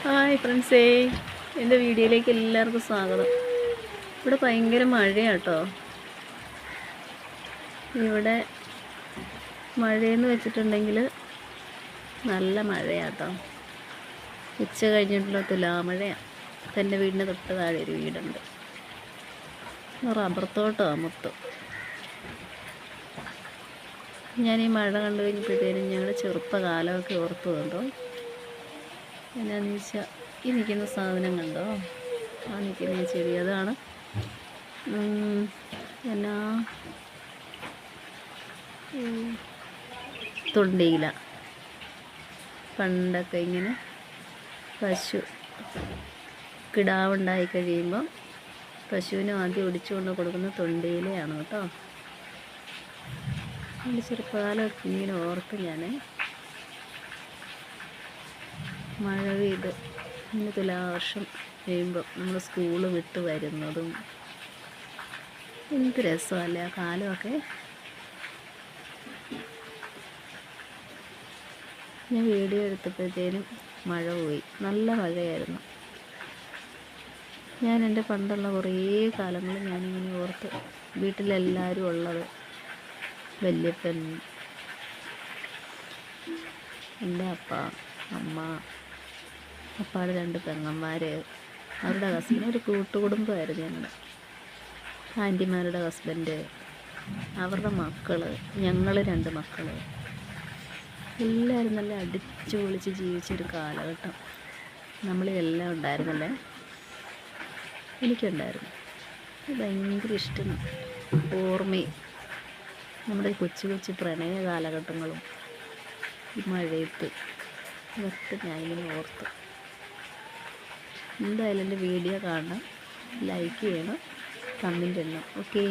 Hi ഫ്രണ്ട്സേ, എൻ്റെ വീഡിയോയിലേക്ക് എല്ലാവർക്കും സ്വാഗതം. ഇവിടെ ഭയങ്കര മഴയാട്ടോ. ഇവിടെ മഴയെന്ന് വെച്ചിട്ടുണ്ടെങ്കിൽ നല്ല മഴയാട്ടോ. ഉച്ച കഴിഞ്ഞിട്ടുള്ള തുലാമഴയാണ്. എൻ്റെ വീടിൻ്റെ തൊട്ട് താഴെ ഒരു വീടുണ്ട്. റബ്ബർ തോട്ടമാണ് മൊത്തം. ഞാൻ ഈ മഴ കണ്ടു കഴിഞ്ഞപ്പോഴത്തേനും ഞങ്ങളുടെ ചെറുപ്പകാലമൊക്കെ ഓർത്തു കണ്ടോ. എന്നാന്ന് വെച്ചാൽ ഈ നിൽക്കുന്ന സാധനം കണ്ടോ, ആ നിൽക്കുന്ന ചെടി അതാണ് എന്നാ തൊണ്ടിയില. പണ്ടൊക്കെ ഇങ്ങനെ പശു കിടാവുണ്ടായി കഴിയുമ്പോൾ പശുവിന് ആദ്യം ഒടിച്ചുകൊണ്ട് കൊടുക്കുന്ന തൊണ്ടിയിലയാണ് കേട്ടോ. എൻ്റെ ചെറുപ്പകാലമൊക്കെ ഇങ്ങനെ ഓർത്ത് ഞാൻ മഴ പെയ്ത് ഇന്ന് തുലാവർഷം കഴിയുമ്പോൾ നമ്മൾ സ്കൂള് വിട്ട് വരുന്നതും എന്ത് രസമല്ലേ ആ കാലമൊക്കെ. ഞാൻ വീഡിയോ എടുത്തപ്പോഴത്തേനും മഴ പോയി, നല്ല മഴയായിരുന്നു. ഞാൻ എൻ്റെ പണ്ടുള്ള കുറേ കാലങ്ങൾ ഞാനിങ്ങനെ ഓർത്ത്. വീട്ടിലെല്ലാവരും ഉള്ളത്, വല്യപ്പൻ, എൻ്റെ അപ്പ, അമ്മ, അപ്പാടെ 2 പെങ്ങന്മാർ, അവരുടെ ഹസ്ബൻഡ്, ഒരു കൂട്ടുകുടുംബമായിരുന്നു ഞങ്ങൾ. ആൻറ്റിമാരുടെ ഹസ്ബൻഡ്, അവരുടെ മക്കൾ, ഞങ്ങൾ 2 മക്കൾ, എല്ലാവരും നല്ല അടിച്ചു പൊളിച്ച് ജീവിച്ചൊരു കാലഘട്ടം. നമ്മളിതെല്ലാം ഉണ്ടായിരുന്നല്ലേ. എനിക്കുണ്ടായിരുന്നു. ഭയങ്കര ഇഷ്ടമാണ്. ഓർമ്മയും നമ്മുടെ കൊച്ചു കൊച്ചു പ്രണയ കാലഘട്ടങ്ങളും ഈ മഴയത്ത് അതൊക്കെ ഞാനിങ്ങനെ ഓർത്തു. എന്തായാലും എൻ്റെ വീഡിയോ കാണണം, ലൈക്ക് ചെയ്യണം, കമൻറ്റ് ചെയ്യണം. ഓക്കേ.